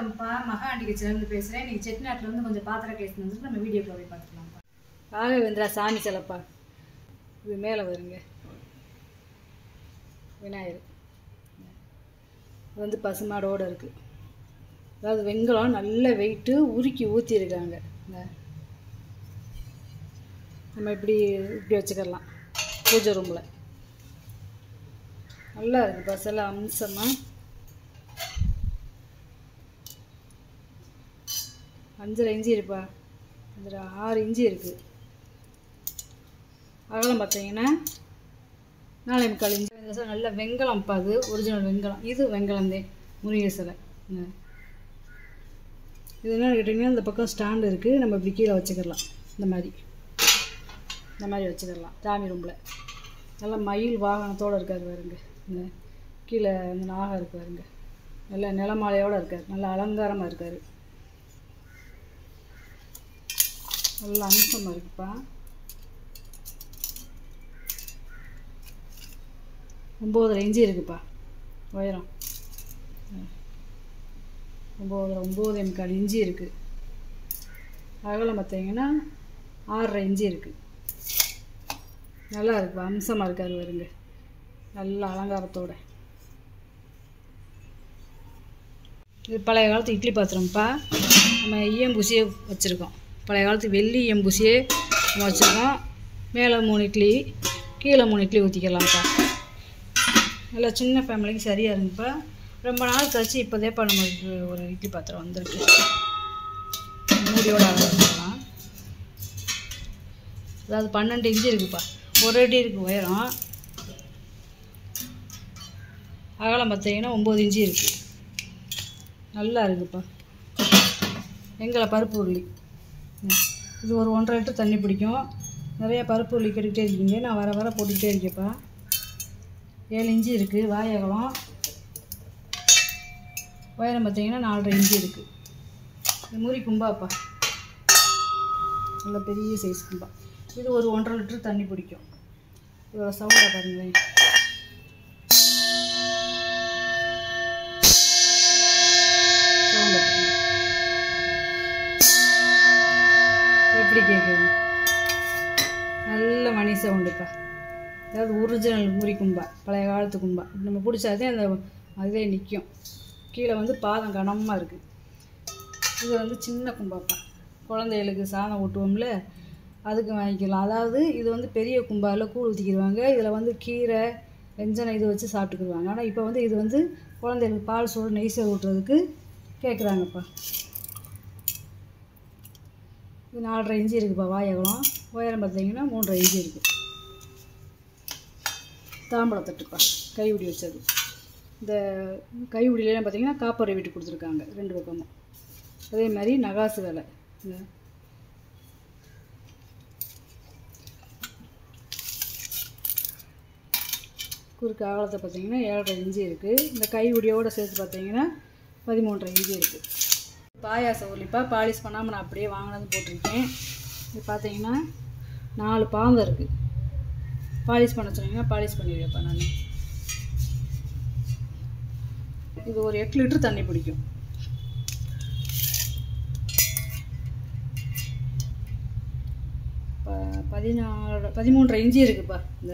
வணக்கம்ப்பா, மகா ஆண்டி கிச்சன்லேருந்து பேசுகிறேன். இன்றைக்கி செட்டிநாட்டிலேருந்து கொஞ்சம் பாத்திரம் கேஸ் வந்துட்டு நம்ம வீடியோக்குள்ள போய் பார்த்துக்கலாம்ப்பா. ராகவேந்திரா சாமி சிலைப்பா, இது மேலே வருங்க விநாயகர். இது வந்து பசுமாடோடு இருக்குது. அதாவது வெங்கலம் நல்ல வெயிட்டு உருக்கி ஊற்றிருக்காங்க. நம்ம இப்படி வச்சுக்கலாம் பூஜை ரூமில். நல்லா இருக்குது பஸ்ஸெல்லாம் அம்சமாக. 5.5 இன்ச்சு இருப்பா, 6 இன்ச்சு இருக்குது. அகலம் பார்த்தீங்கன்னா 4.25 இன்ச்சு. நல்ல வெங்கலம்ப்பா, அது ஒரிஜினல் வெங்கலம். இது வெங்கலந்தே முருகை சிலை. இது என்ன கேட்டிங்கன்னா, இந்த பக்கம் ஸ்டாண்டு இருக்குது. நம்ம இப்படி கீழே வச்சுக்கலாம். இந்த மாதிரி வச்சுக்கலாம் சாமி ரூமில். நல்லா மயில் வாகனத்தோடு இருக்காது பாருங்க. இந்த கீழே வந்து நாகம் இருக்கு பாருங்க. நல்லா நிலமாலையோடு இருக்கார். நல்லா அலங்காரமாக இருக்கார். நல்லா அம்சமாக இருக்குப்பா. 9.5 இன்ச்சு இருக்குப்பா உயரம். 9.25 இன்ச்சு இருக்குது. அகலம் பார்த்தீங்கன்னா 6.5 இன்ச்சு இருக்குது. நல்லா இருக்குப்பா, அம்சமாக இருக்காரு வருங்க. நல்ல அலங்காரத்தோட. இது பழைய காலத்து இட்லி பாத்திரம்ப்பா. நம்ம ஈயம்பூசியே வச்சுருக்கோம். பழைய காலத்து வெள்ளி ஈயம்பூசியே நம்ம வச்சுருக்கோம். மேலே 3 இட்லி, கீழே 3 இட்லி ஊற்றிக்கலாம்ப்பா. நல்லா சின்ன ஃபேமிலிக்கு சரியாக இருந்துப்பா. ரொம்ப நாள் கழிச்சு இப்போதேப்பா நம்மளுக்கு ஒரு இட்லி பாத்திரம் வந்திருக்கு. மூடியோட அளவு வச்சுக்கலாம். அதாவது 12 இன்ச்சு இருக்குப்பா. 1 அடி இருக்குது உயரம். அகலம் பார்த்தீங்கன்னா 9 இன்ச்சு இருக்குது. நல்லா இருக்குப்பா. எங்களை பருப்பு உருளி இது ஒரு 1.5 லிட்டர் தண்ணி பிடிக்கும். நிறைய பருப்பு உருளி கேட்டுக்கிட்டே இருக்கீங்க. நான் வர போட்டுக்கிட்டே இருக்கேன்ப்பா. 7 இன்ச்சு இருக்குது வாய் அகலம். உயரம் பார்த்தீங்கன்னா 4.5 இன்ச்சு இருக்குது. இது முறி கும்பாப்பா, நல்ல பெரிய சைஸ் கும்பா. இது ஒரு 1.5 லிட்டர் தண்ணி பிடிக்கும். இதோட சவுண்டை பாருங்களேன். எப்படி கேட்குது? நல்ல மணி சவுண்டுப்பா. அதாவது ஒரிஜினல் முறி கும்பா, பழைய காலத்து கும்பா. நம்ம பிடிச்சாதே அந்த அதுவே நிற்கும். கீழே வந்து பாதம் கனமாக இருக்குது. இது வந்து சின்ன கும்பாப்பா. குழந்தைகளுக்கு சாதம் ஊட்டுவோம்ல, அதுக்கு வாங்கிக்கலாம். அதாவது இது வந்து பெரிய கும்பாவில் கூழ் ஊற்றிக்கிடுவாங்க. இதில் வந்து கீரை வெஞ்சனை இது வச்சு சாப்பிட்டுக்கிடுவாங்க. ஆனால் இப்போ வந்து இது வந்து குழந்தைகளுக்கு பால் சோறு நெய் சோறு ஊட்டுறதுக்கு கேட்குறாங்கப்பா. இது 4.5 இன்ச்சு இருக்குப்பா வாய் அகலம். உயரம் பார்த்தீங்கன்னா 3.5 இன்ச்சு இருக்குது. தாம்பழத்தட்டுப்பா, கைவிடி வச்சது. இந்த கைவிடியிலாம் பார்த்தீங்கன்னா காப்பரை விட்டு கொடுத்துருக்காங்க 2 பக்கமும். அதே மாதிரி நகாசு வேலை. இந்த குறுக்கு அகலத்தை பார்த்தீங்கன்னா 7.5 இன்ச்சு இருக்குது. இந்த கைவிடியோடு சேர்த்து பார்த்தீங்கன்னா 13.5 இன்ச்சு இருக்குது. பாயாசம் உருளிப்பா, பாலிஷ் பண்ணாமல் நான் அப்படியே வாங்கினது போட்டிருக்கேன். இது பார்த்தீங்கன்னா 4 பாந்தம் இருக்குது. பாலிஷ் பண்ண சொன்னீங்கன்னா பாலிஷ் பண்ணிடுவேப்பா நான். இது ஒரு 8 லிட்டர் தண்ணி பிடிக்கும். இப்போ 13.5 இன்ச்சு இருக்குப்பா. இந்த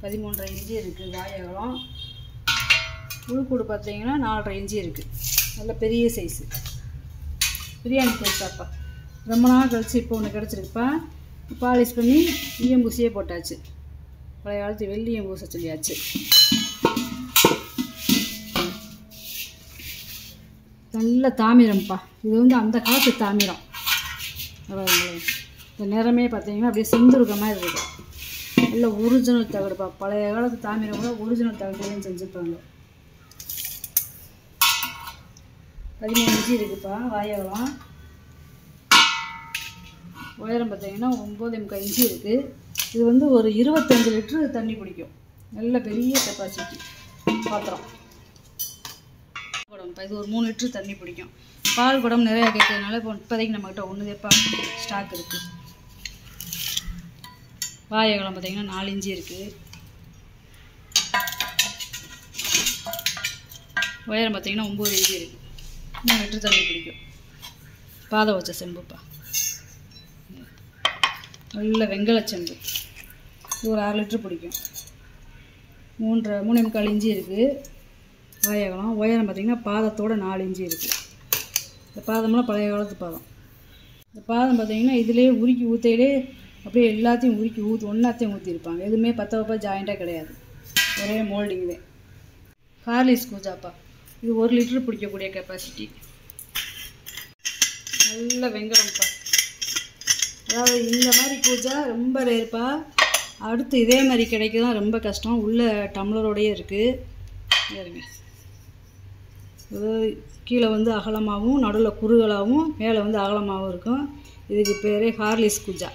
13.5 இன்ச்சு இருக்குது வாய் அகலம். உள்கூடு பார்த்தீங்கன்னா 4.5 இன்ச்சு இருக்குது. நல்ல பெரிய சைஸு பிரியாணி போட்டாப்பா. ரொம்ப நாள் கழிச்சு இப்போ ஒன்று கிடச்சிருக்குப்பா. பாலிஷ் பண்ணி ஈயம்பூசியே போட்டாச்சு. பழைய காலத்து வெள்ளி ஈயம்பூசை சொல்லியாச்சு. நல்ல தாமிரம்ப்பா. இது வந்து அந்த காலத்து தாமிரம். இந்த நிறமே பார்த்தீங்கன்னா அப்படியே செந்துருக்க மாதிரி இருக்குது. நல்ல ஒரிஜினல் தகடுப்பா. பழைய காலத்து தாமிரம் கூட ஒரிஜினல் தகடுலையும் செஞ்சுருப்பாங்க. 13 இன்ச்சு இருக்குப்பா வாய் அகலம். உயரம் பார்த்தீங்கன்னா 9.25 இன்ச்சு இருக்குது. இது வந்து ஒரு 25 லிட்டரு தண்ணி பிடிக்கும். நல்ல பெரிய கெப்பாசிட்டி பாத்திரம். குடம்ப்பா, இது ஒரு 3 லிட்டரு தண்ணி பிடிக்கும். பால் குடம் நிறையா கேட்கறதுனால இப்போ இப்போதைக்கு நம்மக்கிட்ட ஒன்றுதேப்பா ஸ்டாக் இருக்குது. வாய் அகலம் பார்த்தீங்கன்னா 4 இன்ச்சு இருக்குது. உயரம் பார்த்தீங்கன்னா 9 இன்ச்சு இருக்குது. இன்னும் லிட்டர் தண்ணி பிடிக்கும். பாதம் வச்ச செம்புப்பா. நல்ல வெங்கல செம்பு. இது ஒரு 6 லிட்டர் பிடிக்கும். 3.25 இன்ச்சு இருக்குது வாயகலம். உயரம் பார்த்திங்கன்னா பாதத்தோட 4 இன்ச்சு இருக்குது. இந்த பாதம்லாம் பழைய காலத்து பாதம். இந்த பாதம் பார்த்திங்கன்னா இதிலே உருக்கி ஊற்றையிலே அப்படியே எல்லாத்தையும் உருக்கி ஒன்றாத்தையும் ஊற்றிருப்பாங்க. எதுவுமே பத்தவப்பா ஜாயிண்ட்டாக கிடையாது. ஒரே மோல்டிங் தான். ஹார்லிக்ஸ் கூஜாப்பா. இது 1 லிட்டர் பிடிக்கக்கூடிய கெப்பாசிட்டி. நல்ல வெங்கலம்ப்பா. அதாவது இந்த மாதிரி கூஜா ரொம்ப ரேர்ப்பா. அடுத்து இதே மாதிரி கிடைக்குதான் ரொம்ப கஷ்டம். உள்ள டம்ளரோடையே இருக்குது. பாருங்க, கீழே வந்து அகலமாகவும் நடுவில் குறுகலாகவும் மேலே வந்து அகலமாகவும் இருக்கும். இதுக்கு பேரே ஹார்லிக்ஸ் குஜா.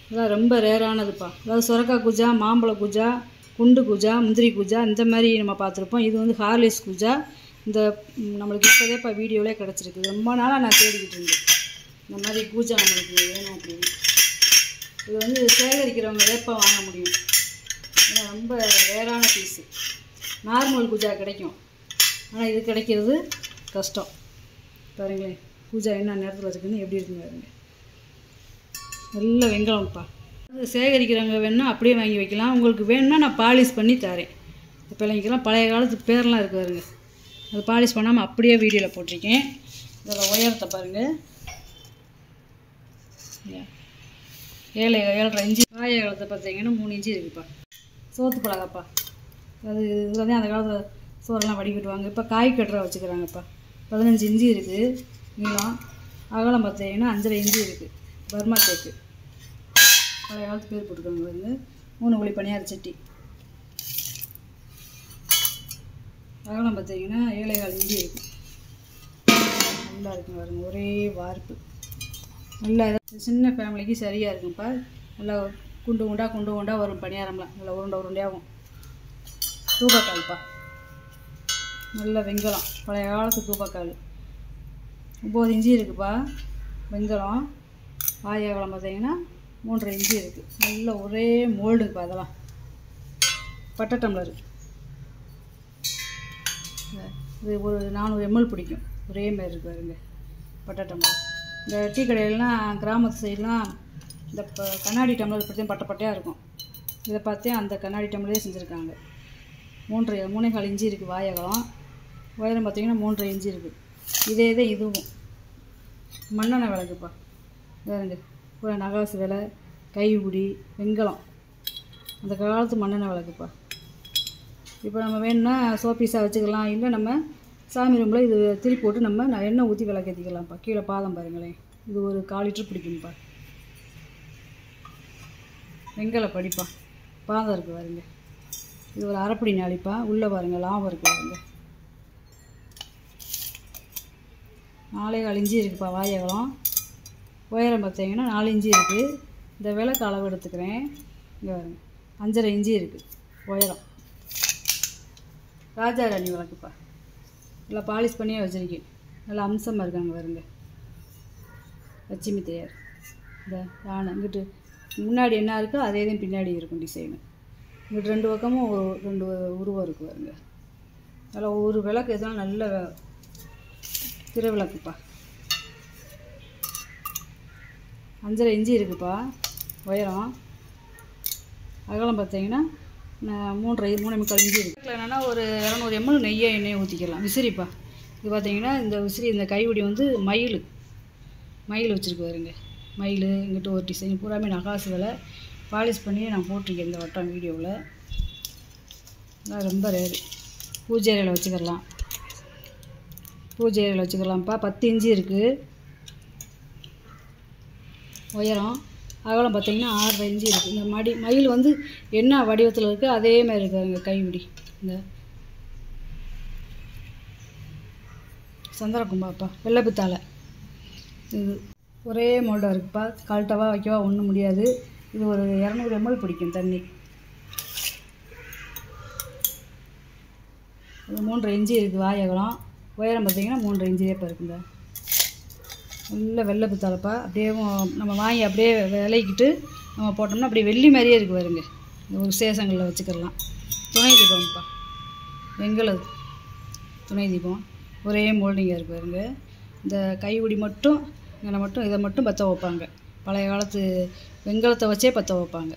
இதெல்லாம் ரொம்ப ரேரானதுப்பா. அதாவது சுரக்காய் குஜா, மாம்பழ குஜா, குண்டு குஜா, முந்திரி குஜா இந்த மாதிரி நம்ம பார்த்துருப்போம். இது வந்து ஹார்லிக்ஸ் குஜா. இந்த நம்மளுக்கு இப்போதே இப்போ வீடியோவிலே கிடச்சிருக்கு. ரொம்ப நாளாக நான் தேடிக்கிட்டு இருந்தேன் இந்த மாதிரி கூஜா நம்மளுக்கு வேணும் அப்படின்னு. இது வந்து சேகரிக்கிறவங்க வேப்பா வாங்க முடியும். ஏன்னா ரொம்ப ரேரான பீஸு. நார்மல் கூஜா கிடைக்கும், ஆனால் இது கிடைக்கிறது கஷ்டம். பாருங்களேன் கூஜா என்ன நேரத்தில் வச்சுக்கணும், எப்படி இருக்குங்க பாருங்க. நல்ல வெங்கலம்ப்பா. அது சேகரிக்கிறவங்க வேணுன்னா அப்படியே வாங்கி வைக்கலாம். உங்களுக்கு வேணும்னா நான் பாலிஷ் பண்ணி தரேன். இப்போ பிள்ளைங்கெல்லாம் பழைய காலத்து பேரெலாம் இருக்குது பாருங்க. அது பாலிஷ் பண்ணாமல் அப்படியே வீடியோவில் போட்டிருக்கேன். இதில் உயரத்தை பாருங்கள். 7.5 இன்ச்சு. வாயை காலத்தை பார்த்தீங்கன்னா 3 இன்ச்சு இருக்குப்பா. சோத்து பழகப்பா. அது இதில் தான் அந்த காலத்தில் சோறெல்லாம் வடிகட்டுவாங்க. இப்போ காய் கட்டுற வச்சுக்கிறாங்கப்பா. 15 இன்ச்சு இருக்குது நீளம். அகலம் பார்த்தீங்கன்னா 5.5 இன்ச்சு இருக்குது. பர்மா தேக்கு பழைய காலத்து பேர் போட்டுருக்காங்க. வந்து 3 குழி பணியார சட்டி. அகலம் பார்த்தீங்கன்னா 7.25 இன்ச்சு இருக்குது. நல்லா இருக்குங்க பாருங்க. ஒரே வார்ப்பு. நல்லா சின்ன ஃபேமிலிக்கு சரியாக இருக்கும்ப்பா. நல்லா குண்டு குண்டாக வரும் பணியாரம்லாம். நல்லா உருண்டையாகும். தூபக்கால்ப்பா. நல்ல வெங்கலம். பழைய காலத்து தூபக்கால். 9 இன்ச்சு இருக்குப்பா வெங்கலம். வாயகலம் பார்த்தீங்கன்னா 3.5 இன்ச்சு இருக்குது. நல்ல ஒரே மோல்டுப்பா. அதெல்லாம் பட்டை டம்ளர். இது ஒரு 400 ml பிடிக்கும். ஒரே மாதிரி இருக்கு பாருங்க பட்டை டம்ளர். இந்த டீ கடையிலலாம் கிராமத்து சைட்லாம் இந்த கண்ணாடி டம்ளர் பற்றியும் பட்டையாக இருக்கும். இதை பார்த்தே அந்த கண்ணாடி டம்ளரே செஞ்சுருக்காங்க. 3.25 இன்ச்சு இருக்குது வாயகலம். உயரம் பார்த்திங்கன்னா 3.5 இன்ச்சு இருக்குது. இதே இதுவும் மண்ணெண்ணெய் விளக்குப்பா. வேறுங்க பூரா நகாசு விலை, கைப்பிடி, வெங்கலம். அந்த காலத்து மண்ணெண்ணெய் விளக்குப்பா. இப்போ நம்ம வேணும்னா சோப்பீஸாக வச்சுக்கலாம். இல்லை நம்ம சாமி ரூமில் இது திருப்பி போட்டு நம்ம எண்ணெய் ஊற்றி விளக்கேற்றிக்கலாம்ப்பா. கீழே பாதம் பாருங்களேன். இது ஒரு 1/4 லிட்டர் பிடிக்கும்ப்பா. வெங்கல படிப்பா. பாதம் இருக்குது பாருங்க. இது ஒரு அரைப்படி நாளிப்பா. உள்ளே பாருங்கள் லாபம் இருக்குது பாருங்க. 4.25 இன்ச்சு இருக்குப்பா வாயகலம். உயரம் பார்த்தீங்கன்னா 4 இன்ச்சு இருக்குது. இந்த விளக்கு அளவு எடுத்துக்கிறேன். இங்கே பாருங்க 5.5 இன்ச்சு இருக்குது உயரம். ராஜா ராணி விளக்குப்பா. நல்லா பாலிஷ் பண்ணியே வச்சுருக்கேன். நல்லா அம்சமாக இருக்காங்க பாருங்க. லட்சுமி தேர். இந்த யானை இங்கிட்டு முன்னாடி என்ன இருக்கோ அதே தான் பின்னாடி இருக்கும் டிசைனு. இங்கிட்டு 2 பக்கமும் 2 உருவம் இருக்குது பாருங்க. அதில் ஒரு விளக்கு எதுவும் நல்ல திருவிளக்குப்பா. 5.5 இன்ச்சு இருக்குப்பா உயரம். அகலம் பார்த்தீங்கன்னா 3.25 இன்ச்சு இருக்குது. என்னென்னா ஒரு 200 ml எண்ணெயை ஊற்றிக்கலாம். விசிறிப்பா. இது பார்த்தீங்கன்னா இந்த விசிறி இந்த கைப்பிடி வந்து மயில் வச்சுருக்கு பாருங்க. மயில் இங்கிட்ட ஒரு டிசைன் பூராமே நகாசு விலை. பாலிஷ் பண்ணி நான் போட்டிருக்கேன் இந்த வட்டம் வீடியோவில். ரொம்ப ரேரு. பூஜை அறையில் வச்சுக்கலாம். பூஜை அறையில் வச்சுக்கலாம்ப்பா. 10 இன்ச்சு இருக்குது உயரம். அகலம் பார்த்தீங்கன்னா 6.5 இன்ச்சு இருக்குது. இந்த மயில் வந்து என்ன வடிவத்தில் இருக்குது அதே மாதிரி இருக்காருங்க கைப்பிடி. இந்த சந்திரகும்பாப்பா. வெள்ளைப்பித்தாலை. இது ஒரே மோல்டாக இருக்குப்பா. கழட்டவா வைக்கவா ஒன்றும் முடியாது. இது ஒரு 200 ml பிடிக்கும் தண்ணி. இது 3.5 இன்ச்சு இருக்குது வாயகலம். உயரம் பார்த்தீங்கன்னா 3.5 இன்ச்சு இப்போ இருக்குங்க. நல்ல வெள்ளை பித்தாலைப்பா. அப்படியே நம்ம வாங்கி அப்படியே விலைக்கிட்டு நம்ம போட்டோம்னா அப்படியே வெள்ளி மாதிரியே இருக்குது பாருங்க. ஒரு விசேஷங்களில் வச்சுக்கலாம். துணை தீபம்ப்பா. வெங்கல துணை தீபம். ஒரே மோல்டிங்காக இருக்கு பாருங்க. இந்த கைப்பிடி மட்டும் இங்கே மட்டும் இதை மட்டும் பற்ற வைப்பாங்க. பழைய காலத்து வெண்கலத்தை வச்சே பற்ற வைப்பாங்க.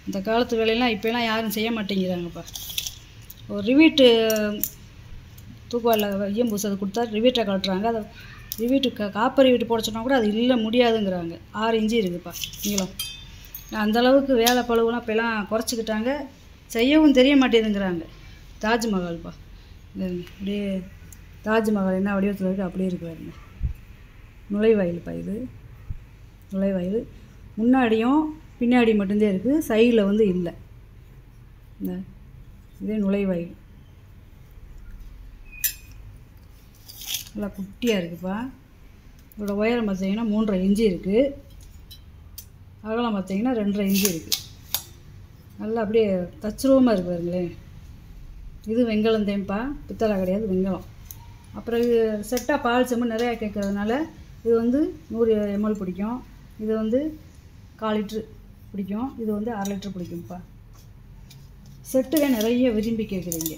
இந்த காலத்து வேலையெல்லாம் இப்போலாம் யாரும் செய்ய மாட்டேங்கிறாங்கப்பா. ஒரு ரிவீட்டு தூக்குவாரில் ஐயம் பூசை கொடுத்தா ரிவீட்டை கழட்டுறாங்க. அதை ரிவீட்டு காப்பர் ரிவீட்டு போட சொன்னால் கூட அது இல்லை முடியாதுங்கிறாங்க. 6 இன்ச்சு இருக்குப்பா நீளம். அந்தளவுக்கு வேலை பழுவெல்லாம் இப்போலாம் குறைச்சிக்கிட்டாங்க. செய்யவும் தெரிய மாட்டேதுங்கிறாங்க. தாஜ்மஹால்ப்பா, அப்படியே தாஜ்மஹால் என்ன வடிவத்தில் இருக்குது அப்படியே இருக்கு பாருங்க. நுழைவாயில்ப்பா இது. நுழைவாயில் முன்னாடியும் பின்னாடி மட்டும்தான் இருக்குது, சைடில் வந்து இல்லை. இதே நுழைவாயில் நல்லா குட்டியாக இருக்குப்பா. இதோட உயரம் பார்த்தீங்கன்னா 3.5 இன்ச்சு இருக்குது. அகலம் பார்த்தீங்கன்னா 2.5 இன்ச்சு இருக்குது. நல்லா அப்படியே தச்சுருவமாக இருக்குது பாருங்களேன். இது வெண்கலம் தேம்பா, பித்தளை கிடையாது, வெண்கலம். அப்புறம் இது செட்டாக பால் செம்பு நிறையா கேட்குறதுனால இது வந்து 100 ml பிடிக்கும். இது வந்து 1/4 லிட்ரு பிடிக்கும். இது வந்து 1/2 லிட்ரு பிடிக்கும்ப்பா. செட்டுவே நிறைய விரும்பி கேட்குறீங்க.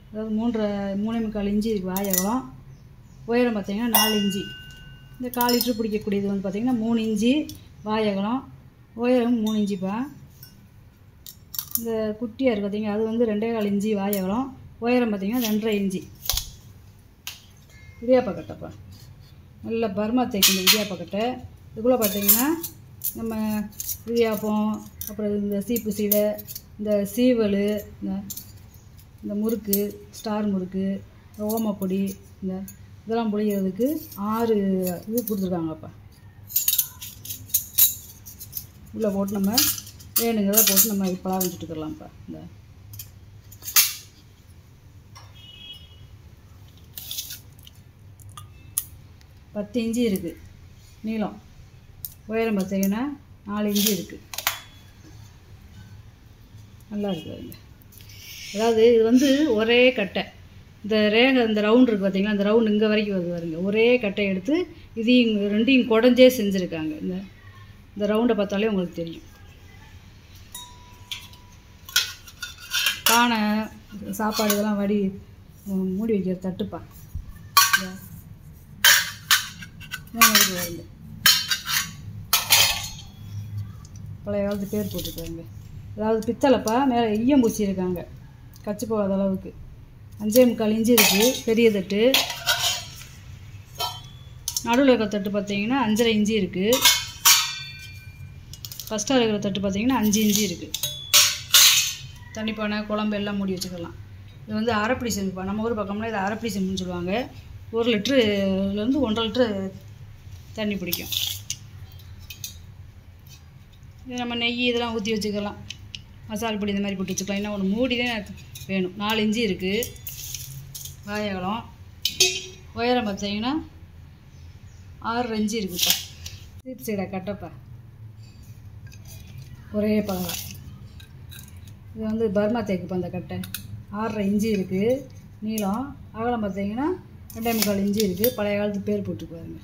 அதாவது 3.25 இன்ச்சு இருக்குது வாயகம். உயரம் பார்த்தீங்கன்னா 4 இன்ச்சு. இந்த 1/4 லிட்ரு பிடிக்கக்கூடியது வந்து பார்த்திங்கன்னா 3 இன்ச்சு வாயகம், உயரம் 3 இன்ச்சுப்பா. இந்த குட்டியாக இருக்குது பார்த்திங்க, அது வந்து 2.25 இன்ச்சு வாயகம், உயரம் பார்த்திங்கன்னா 2.5 இன்ச்சு. இடியாப்பக்கட்டைப்பா, நல்ல பர்மா தேய்க்கும் இந்த இடியாப்பக்கட்டை. இதுக்குள்ளே பார்த்திங்கன்னா நம்ம இடியாப்பம், அப்புறம் இந்த சீப்பு சீடை, இந்த சீவல், இந்த முறுக்கு, ஸ்டார் முறுக்கு, ஓமப்பொடி, இதெல்லாம் புளிக்கிறதுக்கு 6 இது கொடுத்துருக்காங்கப்பா. உள்ளே போட்டு நம்ம வேணுங்கிறத போட்டு நம்ம இப்போலாம் வச்சுட்டுக்கலாம்ப்பா. இந்த 10 இன்ச்சு இருக்குது நீளம். உயரம் பார்த்தீங்கன்னா 4 இன்ச்சு இருக்குது. நல்லா இருக்குது. அதாவது இது வந்து ஒரே கட்டை. இந்த ரேகை, இந்த ரவுண்ட் இருக்குது பார்த்தீங்களா, இந்த ரவுண்ட் இங்கே வரைக்கும் வருது பாருங்க. ஒரே கட்டை எடுத்து இதையும் ரெண்டையும் குடஞ்சே செஞ்சுருக்காங்க. இந்த ரவுண்டை பார்த்தாலே உங்களுக்கு தெரியும். பானை, சாப்பாடு இதெல்லாம் வடி மூடி வைக்கிற தட்டுப்பா. வருங்க, பழைய காலத்து பேர் போட்டுருக்காங்க. அதாவது பித்தளைப்பா, மேலே ஈயம் பூசி இருக்காங்க கச்சி போகாத அளவுக்கு. 5.25 இன்ச்சு இருக்குது பெரிய தட்டு. நடுவில் இருக்கிற தட்டு பார்த்தீங்கன்னா 5.5 இன்ச்சு இருக்குது. ஃபஸ்ட்டாக இருக்கிற தட்டு பார்த்தீங்கன்னா 5 இன்ச்சு இருக்குது. தண்ணிப்பானை, குழம்பு எல்லாம் மூடி வச்சுக்கலாம். இது வந்து அரைப்பிடி செம்புப்பா. நம்ம ஊர் பக்கம்னா இது அரைப்பிடி செம்புன்னு சொல்லுவாங்க. 1 லிட்டருலேருந்து 1.5 லிட்ரு தண்ணி பிடிக்கும். இது நம்ம நெய் இதெல்லாம் ஊற்றி வச்சுக்கலாம். மசால் பொடி இந்த மாதிரி போட்டு வச்சுக்கலாம். இன்னும் ஒன்று மூடி தான் வேணும். 4 இன்ச்சு இருக்குது வாயகலம். உயரம் பார்த்தீங்கன்னா 6 இன்ச்சு இருக்குப்பா. சீப்பு சீடை கட்டைப்பா, ஒரே பழம். இது வந்து பர்மா தேக்குப்பா. அந்த கட்டை 6.5 இன்ச்சு இருக்குது நீளம். அகலம் பார்த்தீங்கன்னா 2.25 இன்ச்சு இருக்குது. பழைய காலத்து பேர் போட்டுக்குவாருங்க.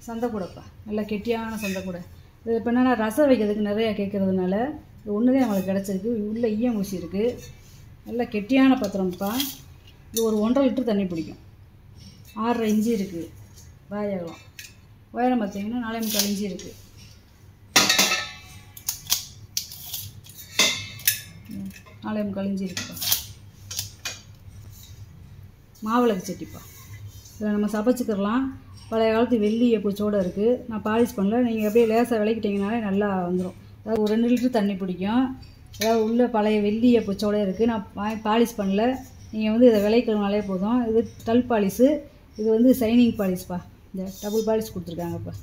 சந்தைக்கூடப்பா, நல்லா கெட்டியான சந்தைக்கூடை. இது இப்போ என்னென்னா ரசம் வைக்கிறதுக்கு நிறையா கேட்குறதுனால இது ஒன்று தான் நம்மளுக்கு கிடச்சிருக்கு. உள்ளே ஈயம் ஊசி இருக்குது. நல்லா கெட்டியான பாத்திரம்ப்பா. இது ஒரு 1.5 லிட்டர் தண்ணி பிடிக்கும். 6.5 இன்ச்சு இருக்குது வாயகலம். உயரம் பார்த்தீங்கன்னா 4.25 இன்ச்சு இருக்குது. நாலே முக்கால் இன்ச்சு இருக்குப்பா. மாவிளக்கு சட்டிப்பா. இதில் நம்ம சமைச்சிக்கிறலாம். பழைய காலத்து வெள்ளி பூச்சோடு இருக்குது. நான் பாலிஷ் பண்ணல. நீங்கள் அப்படியே லேசாக விளக்கிட்டிங்கனாலே நல்லா வந்துடும். அதாவது ஒரு 2 லிட்டர் தண்ணி பிடிக்கும். அதாவது உள்ளே பழைய வெள்ளி பூச்சோடு இருக்குது. நான் பாலிஷ் பண்ணல. நீங்கள் வந்து இதை விளைக்கிறதுனாலே போதும். இது டல் பாலிஷு. இது வந்து சைனிங் பாலிஷ்ப்பா. இந்த டபுள் பாலிஷ் கொடுத்துருக்காங்கப்பா.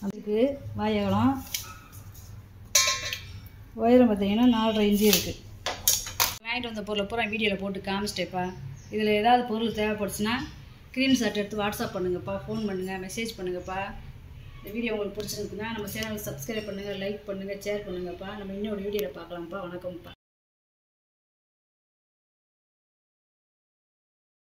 அதுக்கு வாயகலம். உயரம் பார்த்தீங்கன்னா 4.5 இன்ச்சு இருக்குது. வாங்கிட்டு வந்த பொருளை பூரா வீடியோவில் போட்டு காமிச்சிட்டேப்பா. இதில் ஏதாவது பொருள் தேவைப்படுச்சுன்னா ஸ்க்ரீன்ஷாட் எடுத்து வாட்ஸ்அப் பண்ணுங்கப்பா, ஃபோன் பண்ணுங்கள், மெசேஜ் பண்ணுங்கப்பா. இந்த வீடியோ உங்களுக்கு பிடிச்சிருக்குன்னா நம்ம சேனலுக்கு சப்ஸ்கிரைப் பண்ணுங்கள், லைக் பண்ணுங்கள், ஷேர் பண்ணுங்கப்பா. நம்ம இன்னொரு வீடியோவில் பார்க்கலாம்ப்பா. வணக்கம்ப்பா.